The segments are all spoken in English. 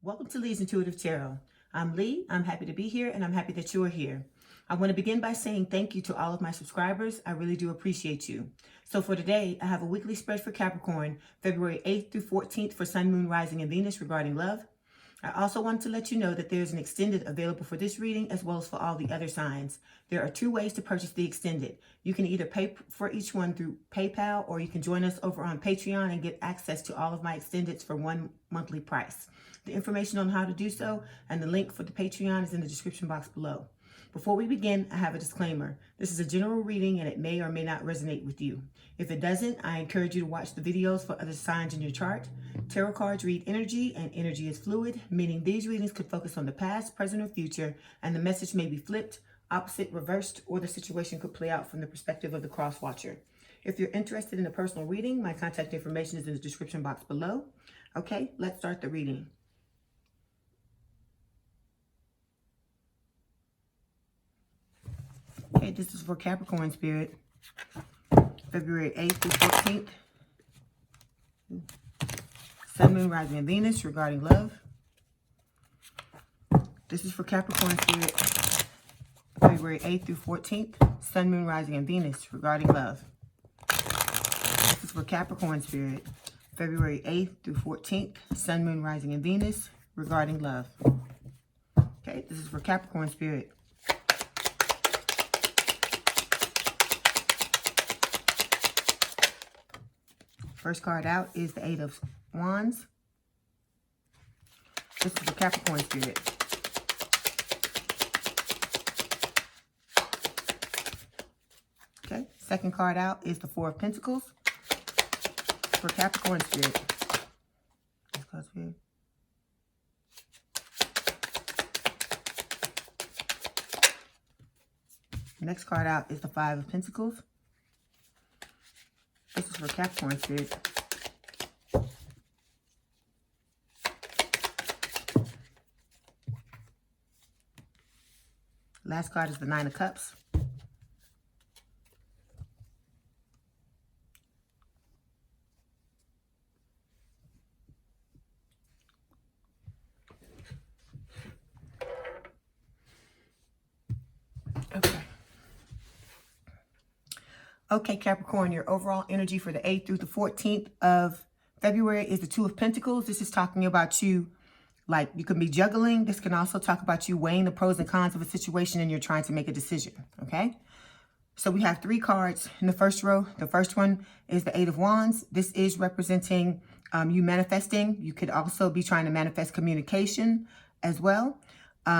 Welcome to Leigh's Intuitive Tarot. I'm Leigh. I'm happy to be here and I'm happy that you're here. I want to begin by saying thank you to all of my subscribers. I really do appreciate you. So for today, I have a weekly spread for Capricorn, February 8th through 14th for Sun, Moon, Rising, and Venus regarding love. I also wanted to let you know that there's an extended available for this reading as well as for all the other signs. There are two ways to purchase the extended. You can either pay for each one through PayPal or you can join us over on Patreon and get access to all of my extendeds for one monthly price. The information on how to do so and the link for the Patreon is in the description box below. Before we begin, I have a disclaimer. This is a general reading and it may or may not resonate with you. If it doesn't, I encourage you to watch the videos for other signs in your chart. Tarot cards read energy and energy is fluid, meaning these readings could focus on the past, present, or future, and the message may be flipped, opposite, reversed, or the situation could play out from the perspective of the cross watcher. If you're interested in a personal reading, my contact information is in the description box below. Okay, let's start the reading. Okay, this is for Capricorn spirit, February 8th through 14th. Sun, Moon, Rising, and Venus regarding love. This is for Capricorn spirit, February 8th through 14th. Sun, Moon, Rising, and Venus regarding love. This is for Capricorn spirit, February 8th through 14th. Sun, Moon, Rising, and Venus regarding love. Okay, this is for Capricorn spirit. First card out is the Eight of Wands. This is the Capricorn spirit. Okay, second card out is the Four of Pentacles for Capricorn spirit. Next card out is the Five of Pentacles. This is for Capricorn spirit. Last card is the Nine of Cups. Okay, Capricorn, your overall energy for the 8th through the 14th of February is the Two of Pentacles. This is talking about you, like you can be juggling. This can also talk about you weighing the pros and cons of a situation and you're trying to make a decision, okay? So we have three cards in the first row. The first one is the Eight of Wands. This is representing you manifesting. You could also be trying to manifest communication as well.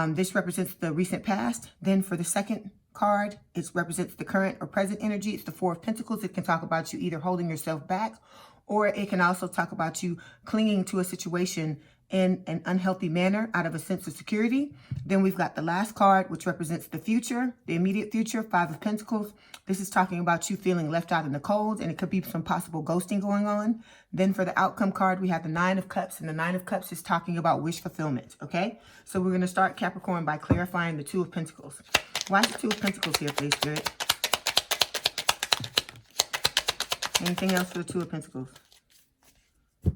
This represents the recent past. Then for the second card, it represents the current or present energy. It's the Four of Pentacles. It can talk about you either holding yourself back or it can also talk about you clinging to a situation in an unhealthy manner out of a sense of security. Then we've got the last card, which represents the future, the immediate future, Five of Pentacles. This is talking about you feeling left out in the cold, and it could be some possible ghosting going on. Then for the outcome card, we have the Nine of Cups, and the Nine of Cups is talking about wish fulfillment, okay? So we're going to start, Capricorn, by clarifying the Two of Pentacles. Why is the Two of Pentacles here, please, Spirit? Anything else for the Two of Pentacles?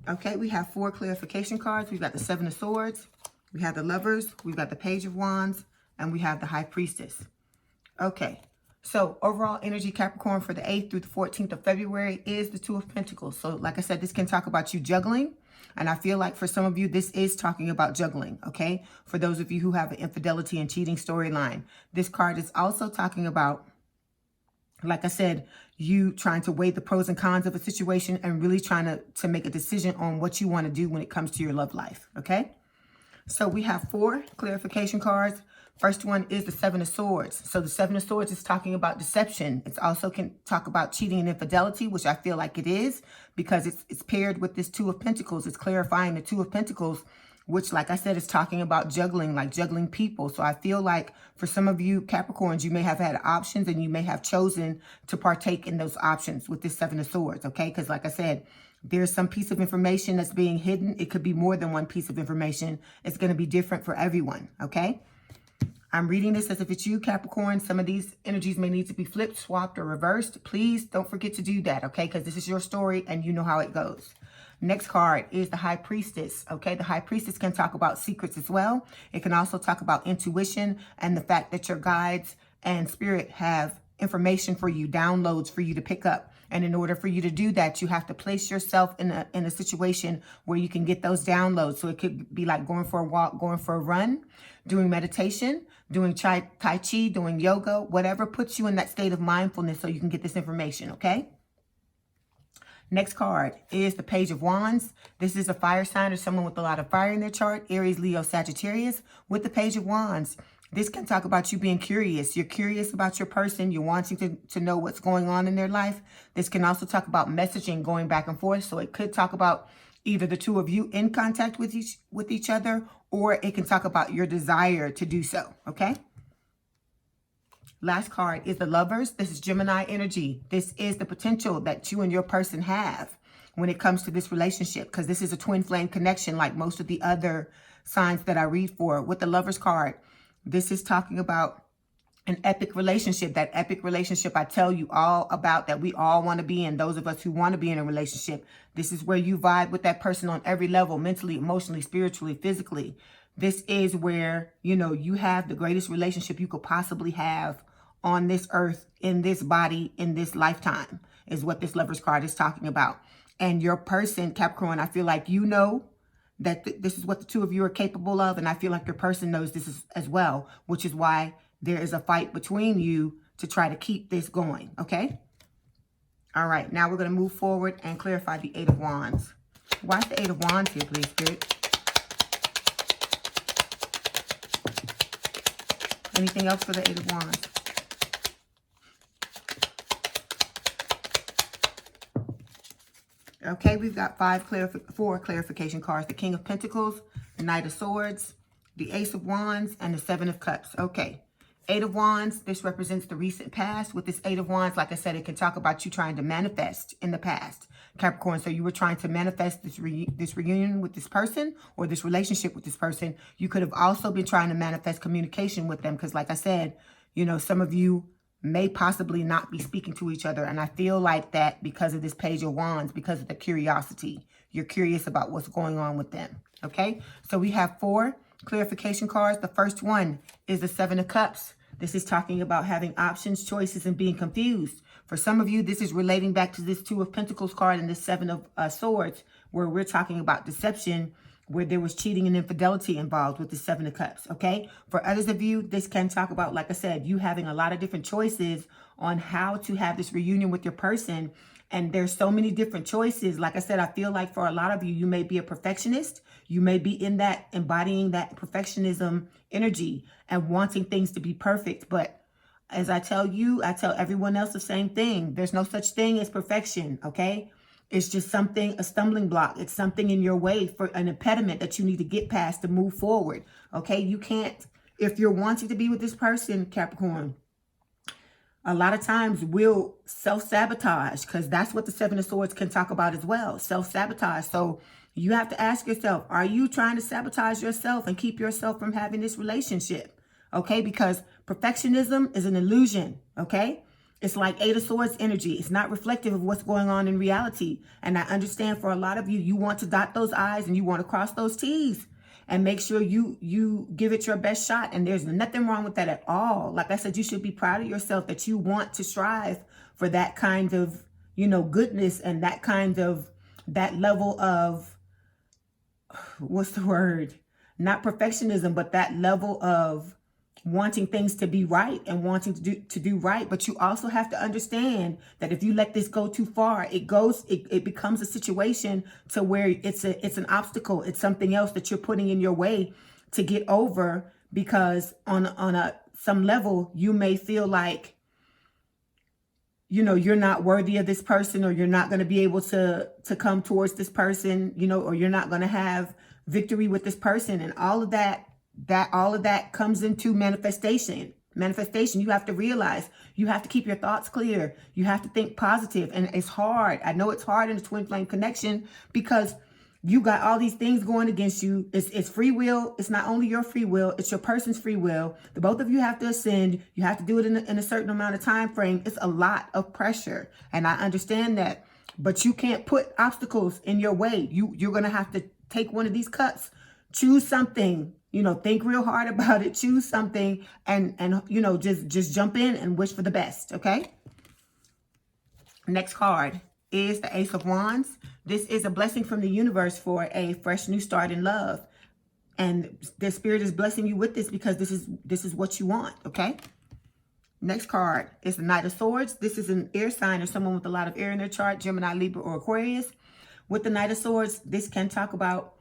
Okay, we have four clarification cards. We've got the Seven of Swords, we have the Lovers, we've got the Page of Wands, and we have the High Priestess. Okay, so overall energy, Capricorn, for the 8th through the 14th of February is the Two of Pentacles. So like I said, this can talk about you juggling. And I feel like for some of you, this is talking about juggling, okay? For those of you who have an infidelity and cheating storyline. This card is also talking about, like I said, you trying to weigh the pros and cons of a situation and really trying to make a decision on what you want to do when it comes to your love life, okay? So we have four clarification cards. First one is the Seven of Swords. So the Seven of Swords is talking about deception. It also can talk about cheating and infidelity, which I feel like it is because it's paired with this Two of Pentacles. It's clarifying the Two of Pentacles, which, like I said, is talking about juggling, like juggling people. So I feel like for some of you Capricorns, you may have had options and you may have chosen to partake in those options with this Seven of Swords, okay? Because like I said, there's some piece of information that's being hidden. It could be more than one piece of information. It's going to be different for everyone, okay? I'm reading this as if it's you, Capricorn. Some of these energies may need to be flipped, swapped, or reversed. Please don't forget to do that, okay? Because this is your story and you know how it goes. Next card is the High Priestess. Okay, the High Priestess can talk about secrets as well. It can also talk about intuition and the fact that your guides and spirit have information for you, downloads for you to pick up. And in order for you to do that, you have to place yourself in a situation where you can get those downloads. So it could be like going for a walk, going for a run, doing meditation, doing Tai Chi, doing yoga, whatever puts you in that state of mindfulness so you can get this information, okay? Next card is the Page of Wands. This is a fire sign or someone with a lot of fire in their chart, Aries, Leo, Sagittarius, with the Page of Wands. This can talk about you being curious. You're curious about your person. You're wanting to know what's going on in their life. This can also talk about messaging going back and forth. So it could talk about either the two of you in contact with each other, or it can talk about your desire to do so, okay? Last card is the Lovers. This is Gemini energy. This is the potential that you and your person have when it comes to this relationship, because this is a twin flame connection like most of the other signs that I read for. With the Lovers card, this is talking about an epic relationship. That epic relationship I tell you all about, that we all want to be in. Those of us who want to be in a relationship. This is where you vibe with that person on every level, mentally, emotionally, spiritually, physically. This is where, you know, you have the greatest relationship you could possibly have on this earth, in this body, in this lifetime, is what this Lovers card is talking about. And your person, Capricorn, I feel like you know that this is what the two of you are capable of. And I feel like your person knows this as well, which is why there is a fight between you to try to keep this going, okay? All right, now we're going to move forward and clarify the Eight of Wands. Why is the Eight of Wands here, please, Spirit? Anything else for the Eight of Wands? Okay, we've got four clarification cards. The King of Pentacles, the Knight of Swords, the Ace of Wands, and the Seven of Cups. Okay, Eight of Wands, this represents the recent past. With this Eight of Wands, like I said, it can talk about you trying to manifest in the past, Capricorn. So you were trying to manifest this reunion with this person, or this relationship with this person. You could have also been trying to manifest communication with them, because like I said, you know, some of you may possibly not be speaking to each other. And I feel like that because of this Page of Wands, because of the curiosity. You're curious about what's going on with them. Okay, so we have four clarification cards. The first one is the Seven of Cups. This is talking about having options, choices, and being confused. For some of you, this is relating back to this Two of Pentacles card and this Seven of Swords, where we're talking about deception, where there was cheating and infidelity involved with the Seven of Cups, okay? For others of you, this can talk about, like I said, you having a lot of different choices on how to have this reunion with your person. And there's so many different choices. Like I said, I feel like for a lot of you, you may be a perfectionist. You may be in that, embodying that perfectionism energy and wanting things to be perfect. But as I tell you, I tell everyone else the same thing. There's no such thing as perfection, okay? It's just something, a stumbling block. It's something in your way, for an impediment that you need to get past to move forward. Okay, you can't, if you're wanting to be with this person, Capricorn, a lot of times we'll self-sabotage, because that's what the Seven of Swords can talk about as well, self-sabotage. So you have to ask yourself, are you trying to sabotage yourself and keep yourself from having this relationship? Okay, because perfectionism is an illusion, okay? It's like Eight of Swords energy. It's not reflective of what's going on in reality. And I understand for a lot of you, you want to dot those I's and you want to cross those T's and make sure you give it your best shot. And there's nothing wrong with that at all. Like I said, you should be proud of yourself that you want to strive for that kind of, you know, goodness and that kind of, that level of, what's the word? Not perfectionism, but that level of wanting things to be right and wanting to do right. But you also have to understand that if you let this go too far, it becomes a situation to where it's an obstacle. It's something else that you're putting in your way to get over, because on some level you may feel like, you know, you're not worthy of this person, or you're not going to be able to come towards this person, you know, or you're not going to have victory with this person. And all of that comes into manifestation. You have to realize, you have to keep your thoughts clear. You have to think positive. And it's hard. I know it's hard in the twin flame connection, because you got all these things going against you. It's free will. It's not only your free will, it's your person's free will. The both of you have to ascend. You have to do it in a certain amount of time frame. It's a lot of pressure. And I understand that. But you can't put obstacles in your way. You're going to have to take one of these cups, choose something, you know, think real hard about it, choose something, and you know, just jump in and wish for the best, okay? Next card is the Ace of Wands. This is a blessing from the universe for a fresh new start in love. And the spirit is blessing you with this because this is what you want, okay? Next card is the Knight of Swords. This is an air sign or someone with a lot of air in their chart, Gemini, Libra, or Aquarius. With the Knight of Swords, this can talk about,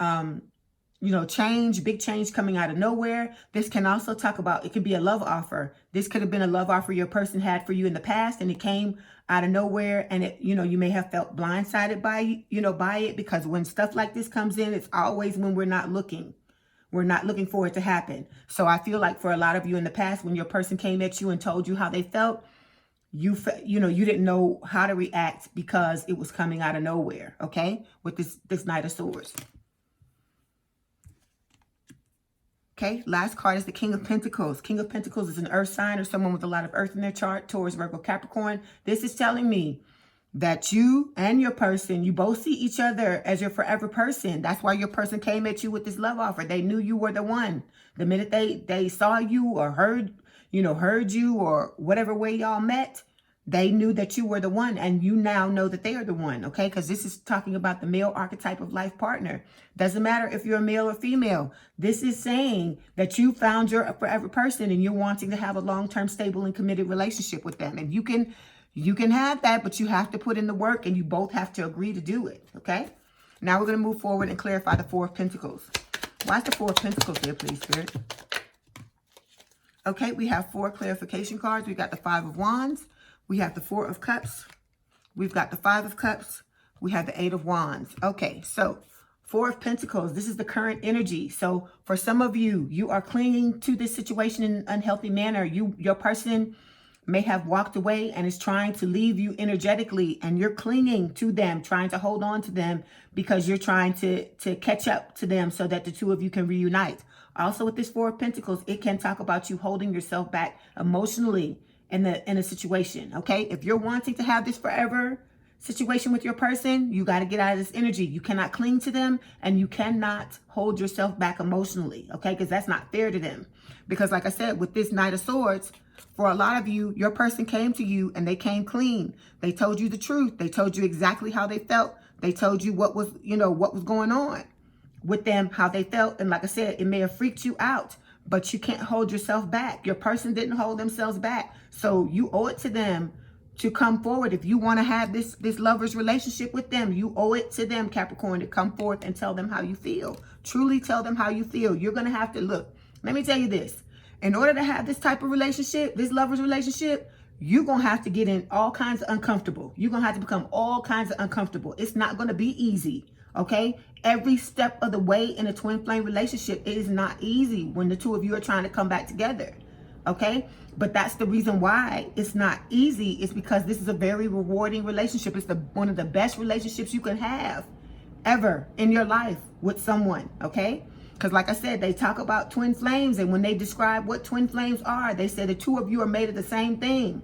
you know, change, big change coming out of nowhere. This can also talk about, it could be a love offer. This could have been a love offer your person had for you in the past, and it came out of nowhere, and it, you know, you may have felt blindsided by, you know, by it, because when stuff like this comes in, it's always when we're not looking. We're not looking for it to happen. So I feel like for a lot of you in the past, when your person came at you and told you how they felt, you know, you didn't know how to react because it was coming out of nowhere, okay? With this Knight of Swords. Okay, last card is the King of Pentacles. King of Pentacles is an earth sign or someone with a lot of earth in their chart, Taurus, Virgo, Capricorn. This is telling me that you and your person, you both see each other as your forever person. That's why your person came at you with this love offer. They knew you were the one. The minute they saw you or heard you or whatever way y'all met, they knew that you were the one, and you now know that they are the one, okay? Because this is talking about the male archetype of life partner. Doesn't matter if you're a male or female. This is saying that you found your forever person and you're wanting to have a long-term, stable, and committed relationship with them. And you can have that, but you have to put in the work, and you both have to agree to do it, okay? Now we're going to move forward and clarify the Four of Pentacles. Why is the Four of Pentacles here, please, Spirit? Okay, we have 4 clarification cards. We got the Five of Wands. We have the Four of Cups. We've got the Five of Cups. We have the Eight of Wands. Okay, so Four of Pentacles, this is the current energy. So for some of you, you are clinging to this situation in an unhealthy manner. Your person may have walked away and is trying to leave you energetically, and you're clinging to them, trying to hold on to them because you're trying to catch up to them so that the two of you can reunite. Also with this Four of Pentacles, it can talk about you holding yourself back emotionally in a situation, okay? If you're wanting to have this forever situation with your person, you got to get out of this energy. You cannot cling to them, and you cannot hold yourself back emotionally, okay? Because that's not fair to them. Because like I said, with this Knight of Swords, for a lot of you, your person came to you and they came clean. They told you the truth. They told you exactly how they felt. They told you what was, you know, what was going on with them, how they felt. And like I said, it may have freaked you out, but you can't hold yourself back. Your person didn't hold themselves back. So you owe it to them to come forward. If you want to have this lover's relationship with them, you owe it to them, Capricorn, to come forth and tell them how you feel. Truly tell them how you feel. You're going to have to, look, let me tell you this. In order to have this type of relationship, this lover's relationship, you're going to have to get in all kinds of uncomfortable. You're going to have to become all kinds of uncomfortable. It's not going to be easy, okay? Every step of the way in a twin flame relationship, it is not easy when the two of you are trying to come back together, okay? But that's the reason why it's not easy. It's because this is a very rewarding relationship. It's one of the best relationships you can have ever in your life with someone, okay? Because like I said, they talk about twin flames, and when they describe what twin flames are, they say the two of you are made of the same thing.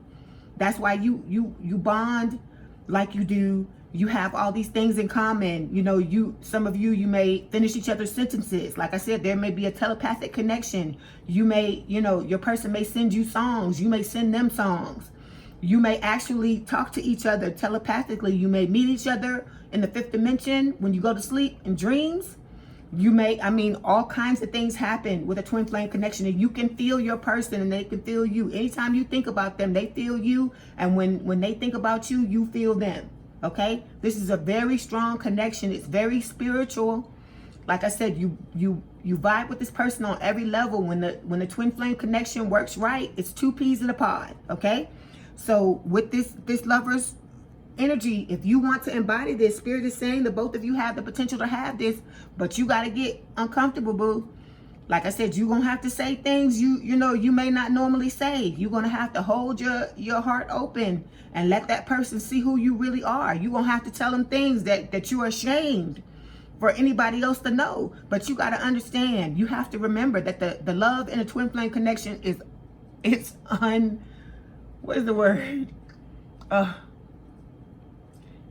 That's why you bond like you do. You have all these things in common. You know, some of you may finish each other's sentences. Like I said, there may be a telepathic connection. You may, you know, your person may send you songs. You may send them songs. You may actually talk to each other telepathically. You may meet each other in the 5th dimension when you go to sleep in dreams. You may, I mean, all kinds of things happen with a twin flame connection, and you can feel your person and they can feel you. Anytime you think about them, they feel you. And when they think about you, you feel them. Okay? This is a very strong connection. It's very spiritual. Like I said, you vibe with this person on every level. When the twin flame connection works right, it's 2 peas in a pod. Okay? So with this lover's energy, if you want to embody this, Spirit is saying that both of you have the potential to have this, but you got to get uncomfortable, boo. Like I said, you're going to have to say things you know you may not normally say. You're going to have to hold your heart open and let that person see who you really are. You're going to have to tell them things that you're ashamed for anybody else to know. But you got to understand, you have to remember that the love in a twin flame connection what is the word?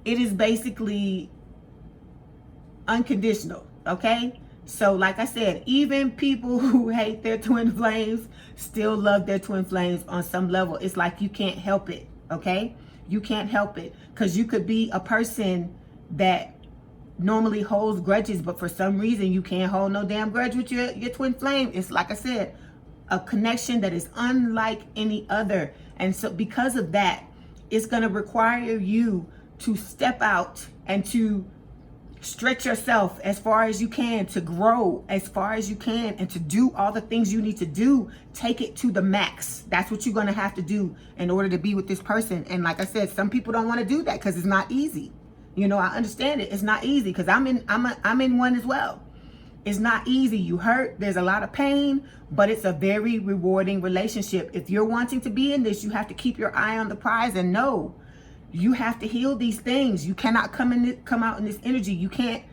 it is basically unconditional, okay? So like I said, even people who hate their twin flames still love their twin flames on some level. It's like you can't help it, okay? You can't help it, because you could be a person that normally holds grudges, but for some reason you can't hold no damn grudge with your twin flame. It's like I said, a connection that is unlike any other. And so because of that, it's going to require you to step out and to stretch yourself as far as you can, to grow as far as you can, and to do all the things you need to do. Take it to the max. That's what you're going to have to do in order to be with this person. And like I said, some people don't want to do that because it's not easy. You know, I understand it. It's not easy, because I'm in one as well. It's not easy. You hurt. There's a lot of pain, but it's a very rewarding relationship. If you're wanting to be in this, you have to keep your eye on the prize and know you have to heal these things. You cannot come out in this energy. You can't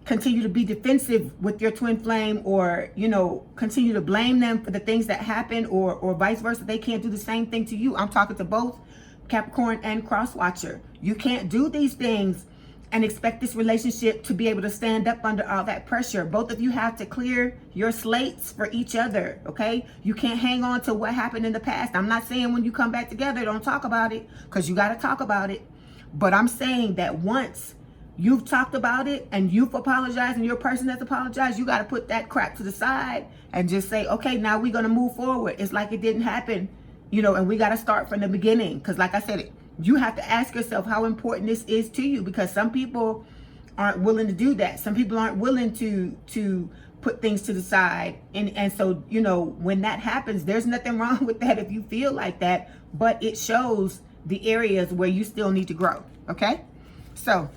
continue to be defensive with your twin flame, or, you know, continue to blame them for the things that happen, or vice versa. They can't do the same thing to you. I'm talking to both Capricorn and Cross Watcher. You can't do these things and expect this relationship to be able to stand up under all that pressure. Both of you have to clear your slates for each other, okay? You can't hang on to what happened in the past. I'm not saying when you come back together, don't talk about it, because you got to talk about it. But I'm saying that once you've talked about it and you've apologized and your person has apologized, you got to put that crap to the side and just say, okay, now we're going to move forward. It's like it didn't happen, you know, and we got to start from the beginning. Because like I said, you have to ask yourself how important this is to you, because some people aren't willing to do that. Some people aren't willing to put things to the side. And so, you know, when that happens, there's nothing wrong with that if you feel like that, but it shows the areas where you still need to grow, okay? So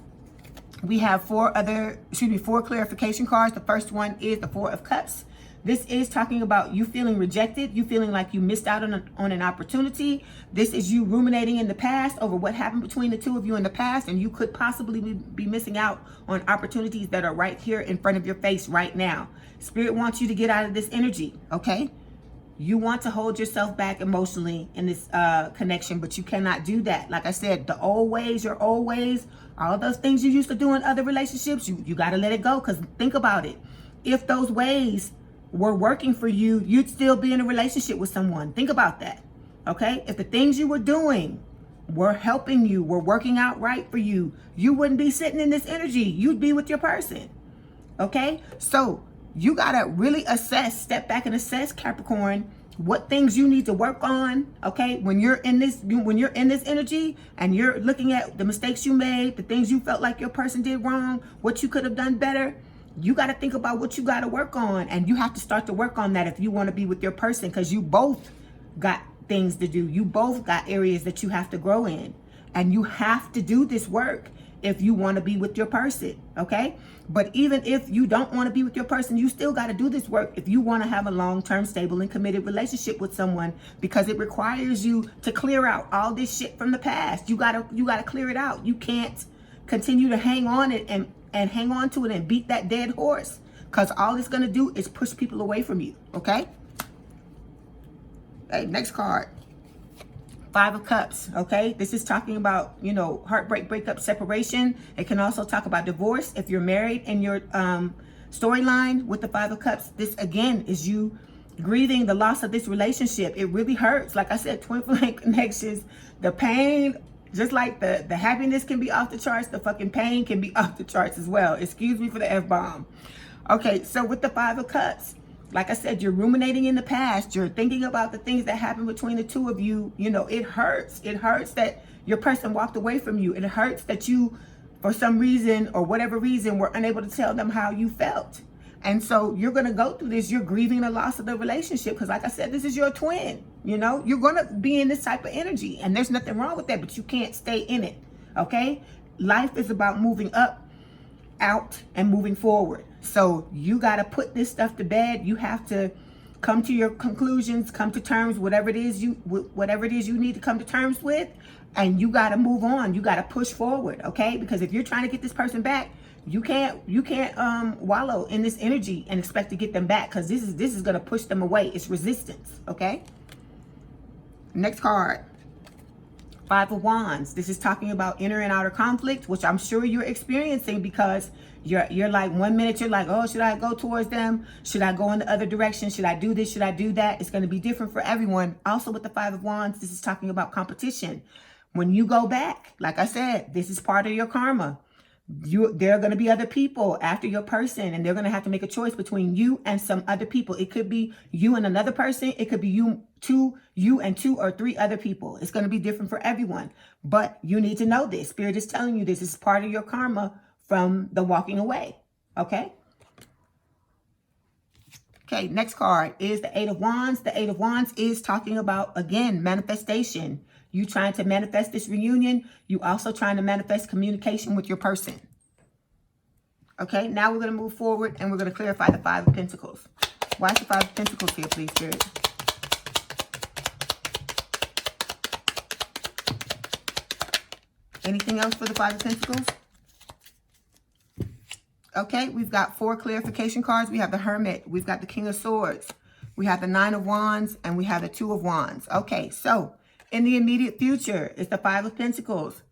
we have four clarification cards. The first one is the Four of Cups. This is talking about you feeling rejected, you feeling like you missed out on an opportunity. This is you ruminating in the past over what happened between the two of you in the past, and you could possibly be missing out on opportunities that are right here in front of your face right now. Spirit wants you to get out of this energy, okay? You want to hold yourself back emotionally in this connection, but you cannot do that. Like I said, the old ways, your old ways, all those things you used to do in other relationships, you got to let it go, because think about it. If those ways were working for you, you'd still be in a relationship with someone. Think about that, okay? If the things you were doing were helping you, were working out right for you, you wouldn't be sitting in this energy. You'd be with your person, okay? So you got to really assess, step back and assess, Capricorn, what things you need to work on, okay? When you're in this energy and you're looking at the mistakes you made, the things you felt like your person did wrong, what you could have done better, you got to think about what you got to work on, and you have to start to work on that if you want to be with your person, because you both got things to do. You both got areas that you have to grow in, and you have to do this work if you want to be with your person, okay? But even if you don't want to be with your person, you still got to do this work if you want to have a long-term, stable, and committed relationship with someone, because it requires you to clear out all this shit from the past. You got to clear it out. You can't continue to hang on it and hang on to it and beat that dead horse, because all it's going to do is push people away from you, okay? Hey, next card. Five of Cups, okay? This is talking about, you know, heartbreak, breakup, separation. It can also talk about divorce if you're married in your storyline with the Five of Cups. This, again, is you grieving the loss of this relationship. It really hurts. Like I said, twin flame connections, the pain, just like the happiness can be off the charts, the fucking pain can be off the charts as well. Excuse me for the F-bomb. Okay, so with the Five of Cups, like I said, you're ruminating in the past. You're thinking about the things that happened between the two of you. You know, it hurts. It hurts that your person walked away from you. It hurts that you, for some reason or whatever reason, were unable to tell them how you felt. And so you're going to go through this. You're grieving the loss of the relationship because, like I said, this is your twin. You know, you're going to be in this type of energy, and there's nothing wrong with that, but you can't stay in it. Okay? Life is about moving up, out, and moving forward. So you got to put this stuff to bed. You have to come to your conclusions, come to terms, whatever it is you need to come to terms with, and you got to move on. You got to push forward. Okay? Because if you're trying to get this person back, you can't wallow in this energy and expect to get them back, because this is going to push them away. It's resistance. Okay? Next card. Five of Wands. This is talking about inner and outer conflict, which I'm sure you're experiencing because you're like, 1 minute you're like, oh, should I go towards them? Should I go in the other direction? Should I do this? Should I do that? It's going to be different for everyone. Also with the Five of Wands, this is talking about competition. When you go back, like I said, this is part of your karma. There are going to be other people after your person, and they're going to have to make a choice between you and some other people. It could be you and another person. It could be you and 2 or 3 other people. It's going to be different for everyone, but you need to know this. Spirit is telling you this is part of your karma from the walking away. Okay. Okay. Next card is the Eight of Wands. The Eight of Wands is talking about, again, manifestation. You trying to manifest this reunion. You also trying to manifest communication with your person. Okay, now we're going to move forward and we're going to clarify the Five of Pentacles. Why is the Five of Pentacles here, please, Spirit? Anything else for the Five of Pentacles? Okay, we've got 4 clarification cards. We have the Hermit. We've got the King of Swords. We have the Nine of Wands. And we have the Two of Wands. Okay, so in the immediate future, it's the Five of Pentacles.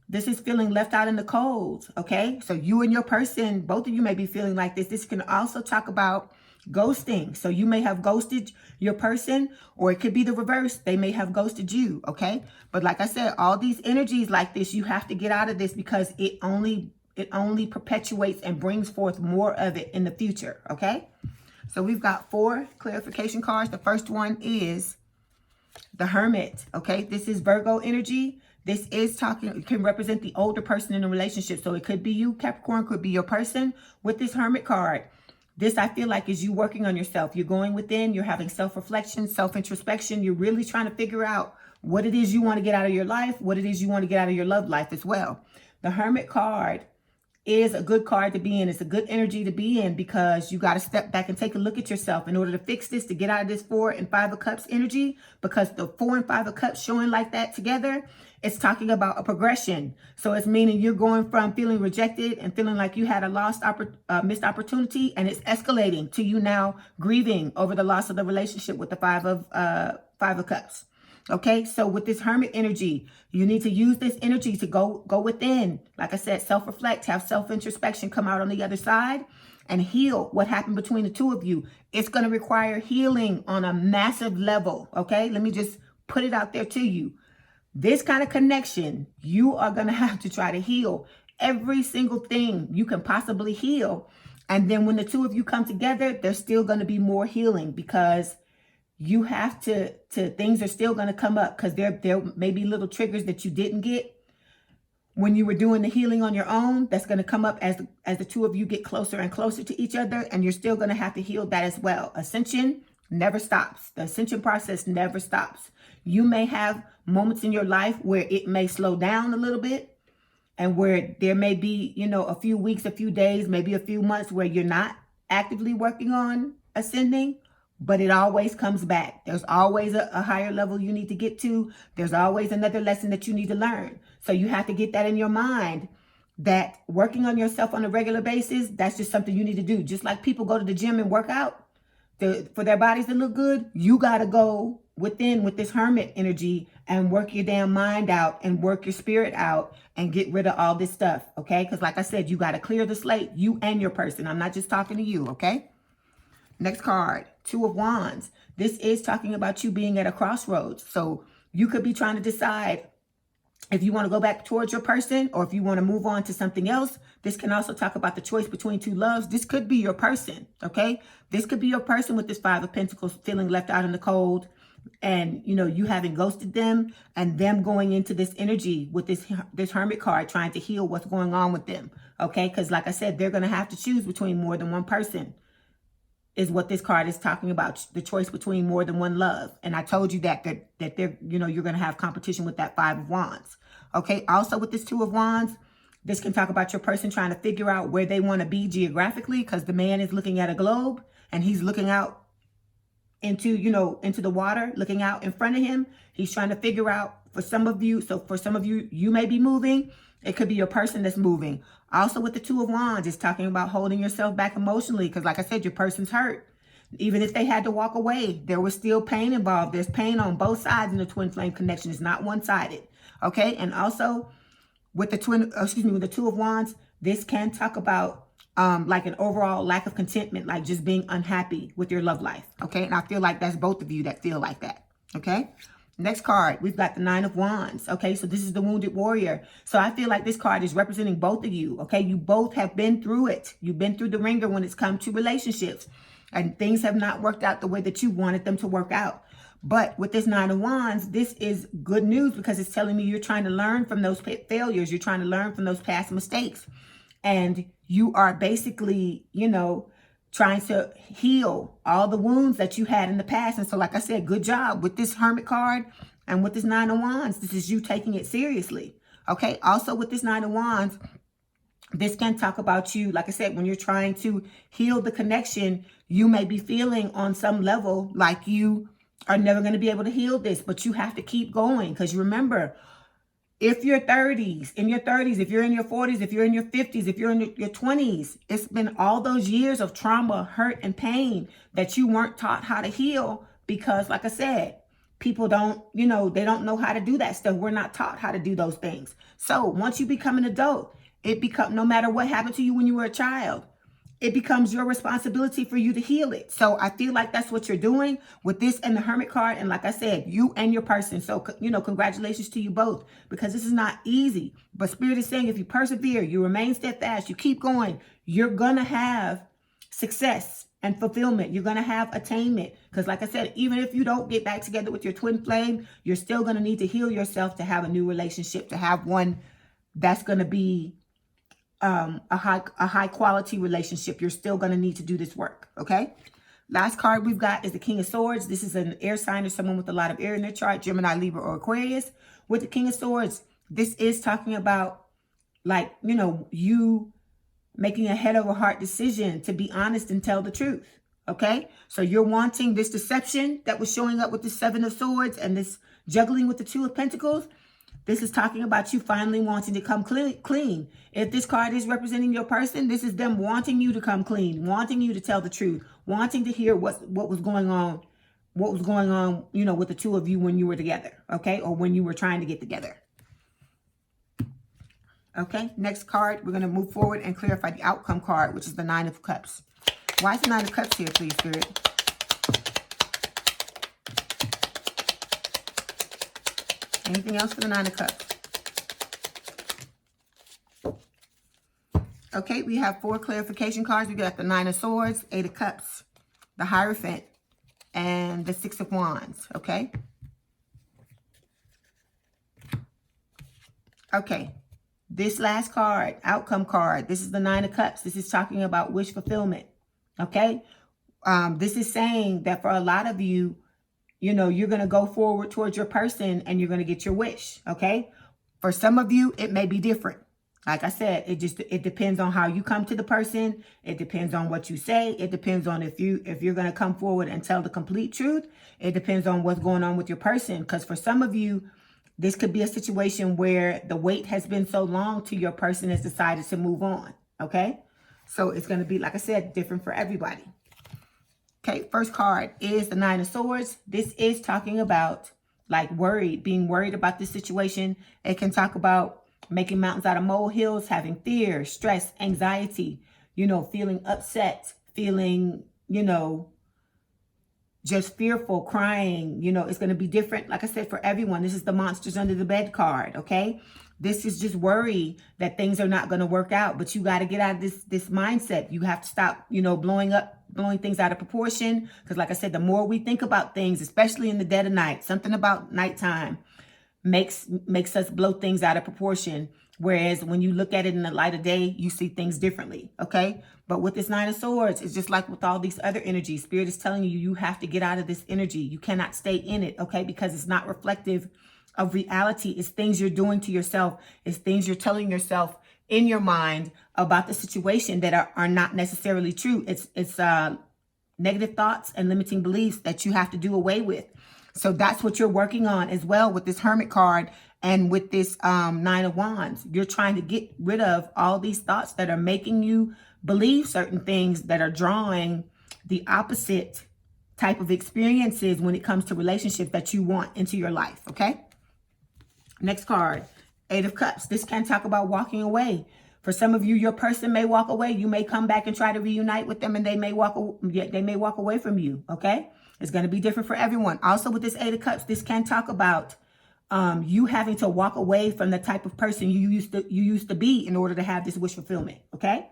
This is feeling left out in the cold, okay? So you and your person, both of you may be feeling like this. This can also talk about ghosting. So you may have ghosted your person, or it could be the reverse. They may have ghosted you, okay? But like I said, all these energies like this, you have to get out of this because it only perpetuates and brings forth more of it in the future, okay? So we've got 4 clarification cards. The first one is the Hermit, okay? This is Virgo energy. This is talking, it can represent the older person in a relationship. So it could be you, Capricorn, could be your person. With this Hermit card, this I feel like is you working on yourself. You're going within, you're having self-reflection, self-introspection. You're really trying to figure out what it is you want to get out of your life, what it is you want to get out of your love life as well. The Hermit card is a good card to be in. It's a good energy to be in because you got to step back and take a look at yourself in order to fix this, to get out of this 4 and 5 of Cups energy, because the 4 and 5 of Cups showing like that together, it's talking about a progression. So it's meaning you're going from feeling rejected and feeling like you had a missed opportunity, and it's escalating to you now grieving over the loss of the relationship with the 5 of Cups. Okay, so with this Hermit energy, you need to use this energy to go within. Like I said, self-reflect, have self-introspection, come out on the other side and heal what happened between the 2 of you. It's going to require healing on a massive level. Okay, let me just put it out there to you. This kind of connection, you are going to have to try to heal every single thing you can possibly heal. And then when the 2 of you come together, there's still going to be more healing because you have to things are still going to come up because there may be little triggers that you didn't get when you were doing the healing on your own. That's going to come up as the 2 of you get closer and closer to each other, and you're still going to have to heal that as well. Ascension never stops. The ascension process never stops. You may have moments in your life where it may slow down a little bit, and where there may be, you know, a few weeks, a few days, maybe a few months where you're not actively working on ascending. But it always comes back. There's always a higher level you need to get to. There's always another lesson that you need to learn. So you have to get that in your mind, that working on yourself on a regular basis, that's just something you need to do. Just like people go to the gym and work out for their bodies to look good, you got to go within with this Hermit energy and work your damn mind out and work your spirit out and get rid of all this stuff, okay? Because like I said, you got to clear the slate, you and your person. I'm not just talking to you, okay? Next card, Two of Wands. This is talking about you being at a crossroads. So you could be trying to decide if you want to go back towards your person or if you want to move on to something else. This can also talk about the choice between 2 loves. This could be your person, okay? This could be your person with this 5 of Pentacles feeling left out in the cold, and, you know, you having ghosted them and them going into this energy with this Hermit card trying to heal what's going on with them, okay? Because like I said, they're going to have to choose between more than one person. Is what this card is talking about, the choice between more than one love. And I told you that they're, you know, you're going to have competition with that 5 of Wands. Okay, also with this 2 of Wands, this can talk about your person trying to figure out where they want to be geographically, because the man is looking at a globe and he's looking out into, you know, into the water, looking out in front of him. He's trying to figure out for some of you. So for some of you, you may be moving. It could be your person that's moving. Also with the 2 of Wands, it's talking about holding yourself back emotionally. Because like I said, your person's hurt. Even if they had to walk away, there was still pain involved. There's pain on both sides in the twin flame connection. It's not one-sided. Okay, and also with the with the Two of Wands, this can talk about like an overall lack of contentment, like just being unhappy with your love life. Okay, and I feel like that's both of you that feel like that. Okay. Next card, we've got the Nine of Wands. Okay, so this is the Wounded Warrior. So I feel like this card is representing both of you. Okay, you both have been through it. You've been through the ringer when it's come to relationships. And things have not worked out the way that you wanted them to work out. But with this Nine of Wands, this is good news because it's telling me you're trying to learn from those failures. You're trying to learn from those past mistakes. And you are basically, you know, trying to heal all the wounds that you had in the past. And so, like I said, good job with this Hermit card and with this Nine of Wands. This is you taking it seriously. Okay. Also with this Nine of Wands, this can talk about you. Like I said, when you're trying to heal the connection, you may be feeling on some level like you are never going to be able to heal this, but you have to keep going. Because remember, if you're in your 30s, if you're in your 40s, if you're in your 50s, if you're in your 20s, it's been all those years of trauma, hurt, and pain that you weren't taught how to heal because, like I said, people don't, you know, they don't know how to do that stuff. We're not taught how to do those things. So once you become an adult, no matter what happened to you when you were a child, it becomes your responsibility for you to heal it. So I feel like that's what you're doing with this and the Hermit card. And like I said, you and your person. So, you know, congratulations to you both because this is not easy. But Spirit is saying if you persevere, you remain steadfast, you keep going, you're going to have success and fulfillment. You're going to have attainment. Because like I said, even if you don't get back together with your twin flame, you're still going to need to heal yourself to have a new relationship, to have one that's going to be a high quality relationship. You're still going to need to do this work. Okay. Last card we've got is the King of Swords. This is an air sign or someone with a lot of air in their chart, Gemini, Libra, or Aquarius. With the King of Swords, this is talking about, like, you know, you making a head over heart decision to be honest and tell the truth. Okay. So you're wanting this deception that was showing up with the Seven of Swords and this juggling with the Two of Pentacles. This is talking about you finally wanting to come clean. If this card is representing your person, this is them wanting you to come clean, wanting you to tell the truth, wanting to hear what was going on, you know, with the two of you when you were together, okay? Or when you were trying to get together. Okay, next card, we're going to move forward and clarify the outcome card, which is the Nine of Cups. Why is the Nine of Cups here, please, Spirit? Anything else for the Nine of Cups? Okay, we have 4 clarification cards. We got the Nine of Swords, 8 of Cups, the Hierophant, and the 6 of Wands, okay? Okay, this last card, outcome card, this is the Nine of Cups. This is talking about wish fulfillment, okay? This is saying that for a lot of you, you know, you're going to go forward towards your person and you're going to get your wish. Okay. For some of you, it may be different. Like I said, it depends on how you come to the person. It depends on what you say. It depends on if you're going to come forward and tell the complete truth. It depends on what's going on with your person. Because for some of you, this could be a situation where the wait has been so long till your person has decided to move on. Okay. So it's going to be, like I said, different for everybody. Okay, first card is the Nine of Swords. This is talking about like being worried about this situation. It can talk about making mountains out of molehills, having fear, stress, anxiety, you know, feeling upset, feeling, you know, just fearful, crying. You know, it's going to be different. Like I said, for everyone, this is the monsters under the bed card. Okay. This is just worry that things are not going to work out, but you got to get out of this mindset. You have to stop, you know, blowing things out of proportion. Because like I said, the more we think about things, especially in the dead of night, something about nighttime makes us blow things out of proportion. Whereas when you look at it in the light of day, you see things differently. Okay. But with this Nine of Swords, it's just like with all these other energies. Spirit is telling you, you have to get out of this energy. You cannot stay in it. Okay. Because it's not reflective of reality. It's things you're doing to yourself. It's things you're telling yourself in your mind about the situation that are not necessarily true. It's negative thoughts and limiting beliefs that you have to do away with. So that's what you're working on as well with this Hermit card and with this Nine of Wands. You're trying to get rid of all these thoughts that are making you believe certain things that are drawing the opposite type of experiences when it comes to relationships that you want into your life. Okay. Next card, 8 of Cups. This can talk about walking away. For some of you, your person may walk away. You may come back and try to reunite with them, and they may walk away from you, okay? It's going to be different for everyone. Also, with this 8 of Cups, this can talk about you having to walk away from the type of person you used to be in order to have this wish fulfillment, okay?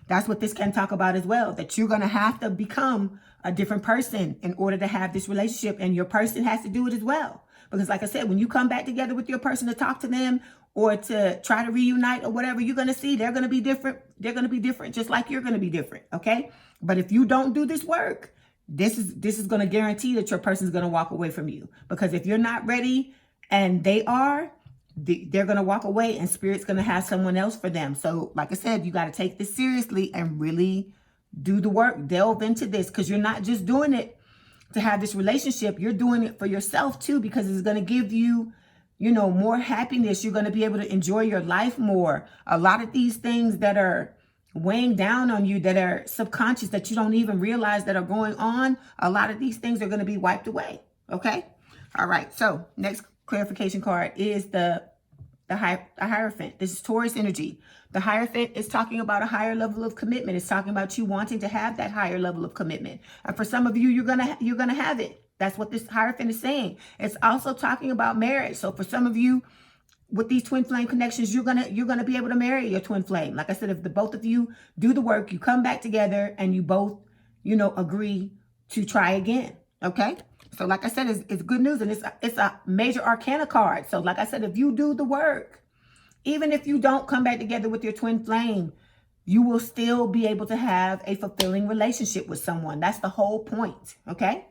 That's what this can talk about as well, that you're going to have to become a different person in order to have this relationship, and your person has to do it as well. Because like I said, when you come back together with your person to talk to them or to try to reunite or whatever, you're going to see they're going to be different. They're going to be different just like you're going to be different, okay? But if you don't do this work, this is going to guarantee that your person's going to walk away from you. Because if you're not ready and they are, they're going to walk away, and Spirit's going to have someone else for them. So like I said, you got to take this seriously and really do the work. Delve into this, because you're not just doing it to have this relationship. You're doing it for yourself too, because it's going to give you, you know, more happiness. You're going to be able to enjoy your life more. A lot of these things that are weighing down on you, that are subconscious, that you don't even realize that are going on, a lot of these things are going to be wiped away. Okay. All right. So next clarification card is the Hierophant. This is Taurus energy. The Hierophant is talking about a higher level of commitment. It's talking about you wanting to have that higher level of commitment. And for some of you, you're gonna have it. That's what this Hierophant is saying. It's also talking about marriage. So for some of you, with these twin flame connections, you're gonna be able to marry your twin flame. Like I said, if the both of you do the work, you come back together and you both, you know, agree to try again. Okay. So like I said, it's good news, and it's a major arcana card. So like I said, if you do the work, even if you don't come back together with your twin flame, you will still be able to have a fulfilling relationship with someone. That's the whole point, okay?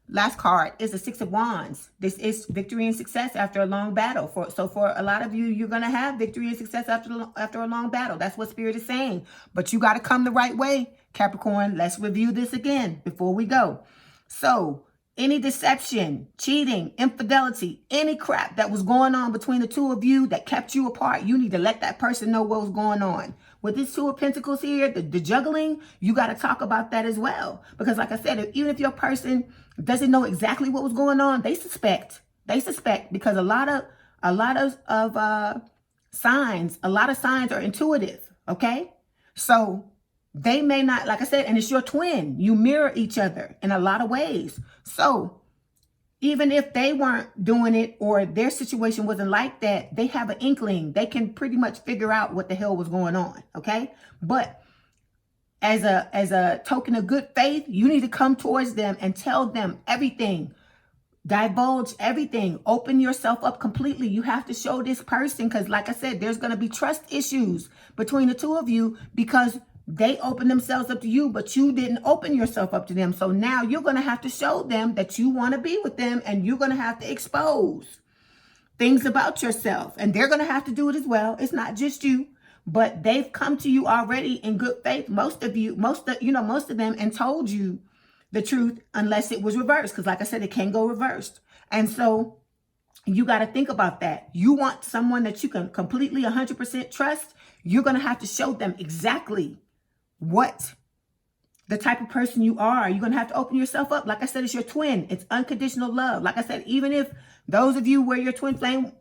Last card is the 6 of Wands. This is victory and success after a long battle. So for a lot of you, you're going to have victory and success after a long battle. That's what Spirit is saying. But you got to come the right way, Capricorn. Let's review this again before we go. So any deception, cheating, infidelity, any crap that was going on between the two of you that kept you apart, you need to let that person know what was going on. With this 2 of Pentacles here, the juggling, you got to talk about that as well. Because like I said, even if your person doesn't know exactly what was going on, they suspect. They suspect, because a lot of signs are intuitive, okay? So they may not, like I said, and it's your twin. You mirror each other in a lot of ways. So even if they weren't doing it or their situation wasn't like that, they have an inkling. They can pretty much figure out what the hell was going on, okay? But as a token of good faith, you need to come towards them and tell them everything. Divulge everything. Open yourself up completely. You have to show this person, because like I said, there's going to be trust issues between the two of you, because they opened themselves up to you, but you didn't open yourself up to them. So now you're going to have to show them that you want to be with them, and you're going to have to expose things about yourself, and they're going to have to do it as well. It's not just you, but they've come to you already in good faith. Most of them, and told you the truth, unless it was reversed. Because like I said, it can go reversed. And so you got to think about that. You want someone that you can completely 100% trust. You're going to have to show them exactly what the type of person you are. You're going to have to open yourself up. Like I said, it's your twin. It's unconditional love. Like I said, even if those of you where your twin flame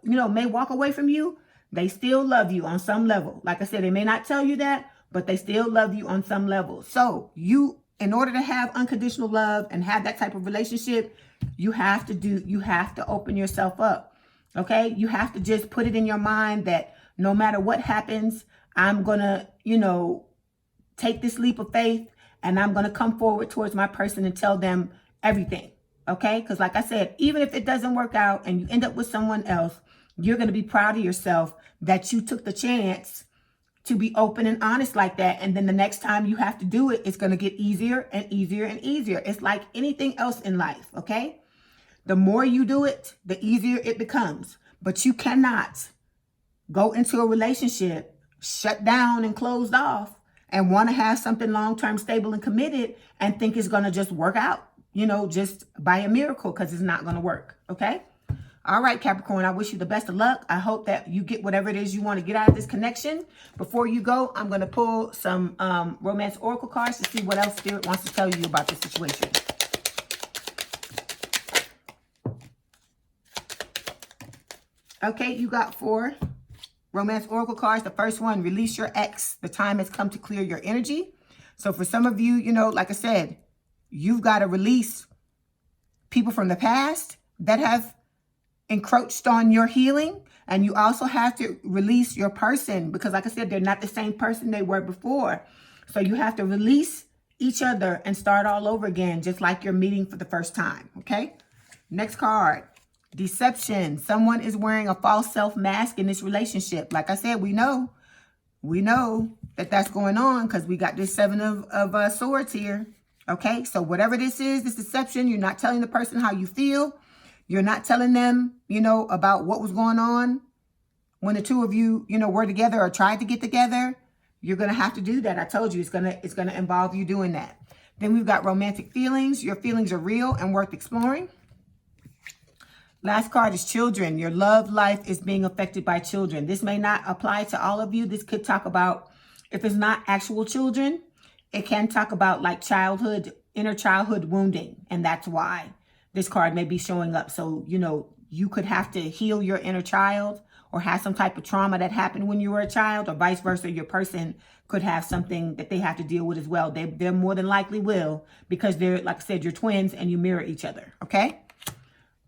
may walk away from you, they still love you on some level. Like I said, they may not tell you that, but they still love you on some level. So you, in order to have unconditional love and have that type of relationship, you have to open yourself up. Okay? You have to just put it in your mind that no matter what happens, I'm going to, take this leap of faith, and I'm going to come forward towards my person and tell them everything. Okay? Because like I said, even if it doesn't work out and you end up with someone else, you're going to be proud of yourself that you took the chance to be open and honest like that. And then the next time you have to do it, it's going to get easier and easier and easier. It's like anything else in life. Okay? The more you do it, the easier it becomes. But you cannot go into a relationship shut down and closed off and want to have something long-term, stable, and committed and think it's going to just work out, just by a miracle, because it's not going to work. Okay? All right, Capricorn, I wish you the best of luck. I hope that you get whatever it is you want to get out of this connection. Before you go, I'm going to pull some romance oracle cards to see what else Spirit wants to tell you about this situation. Okay, you got 4 romance oracle cards. The first one, release your ex. The time has come to clear your energy. So for some of you, you know, like I said, you've got to release people from the past that have encroached on your healing. And you also have to release your person because, like I said, they're not the same person they were before. So you have to release each other and start all over again, just like you're meeting for the first time. Okay. Next card, deception. Someone is wearing a false self mask in this relationship. Like I said, we know that that's going on because we got this 7 of swords here. Okay. So whatever this is, this deception, you're not telling the person how you feel. You're not telling them, you know, about what was going on when the two of you, you know, were together or tried to get together. You're going to have to do that. I told you it's going to involve you doing that. Then we've got romantic feelings. Your feelings are real and worth exploring. Last card is children. Your love life is being affected by children. This may not apply to all of you. This could talk about, if it's not actual children, it can talk about like childhood, inner childhood wounding. And that's why this card may be showing up. So, you know, you could have to heal your inner child or have some type of trauma that happened when you were a child, or vice versa. Your person could have something that they have to deal with as well. They more than likely will, because they're, like I said, you're twins and you mirror each other. Okay.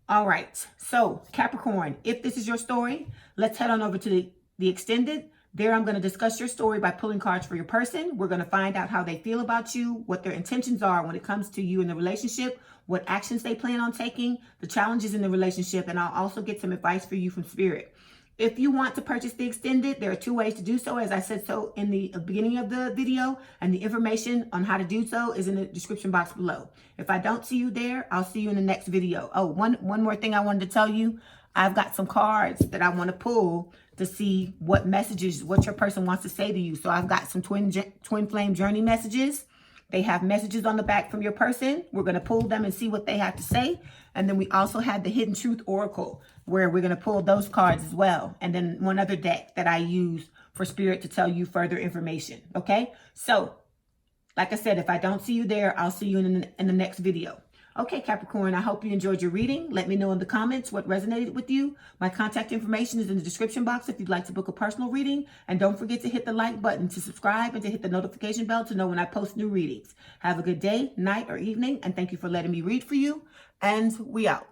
All right. So Capricorn, if this is your story, let's head on over to the extended. There, I'm going to discuss your story by pulling cards for your person. We're going to find out how they feel about you, what their intentions are when it comes to you in the relationship, what actions they plan on taking, the challenges in the relationship, and I'll also get some advice for you from Spirit. If you want to purchase the extended, there are 2 ways to do so, as I said so in the beginning of the video, and the information on how to do so is in the description box below. If I don't see you there, I'll see you in the next video. Oh, one more thing I wanted to tell you. I've got some cards that I want to pull to see what messages, what your person wants to say to you. So I've got some twin flame journey messages. They have messages on the back from your person. We're going to pull them and see what they have to say. And then we also have the Hidden Truth Oracle, where we're going to pull those cards as well. And then one other deck that I use for Spirit to tell you further information. Okay. So like I said, if I don't see you there, I'll see you in the next video. Okay, Capricorn, I hope you enjoyed your reading. Let me know in the comments what resonated with you. My contact information is in the description box if you'd like to book a personal reading. And don't forget to hit the like button to subscribe and to hit the notification bell to know when I post new readings. Have a good day, night, or evening, and thank you for letting me read for you. And we out.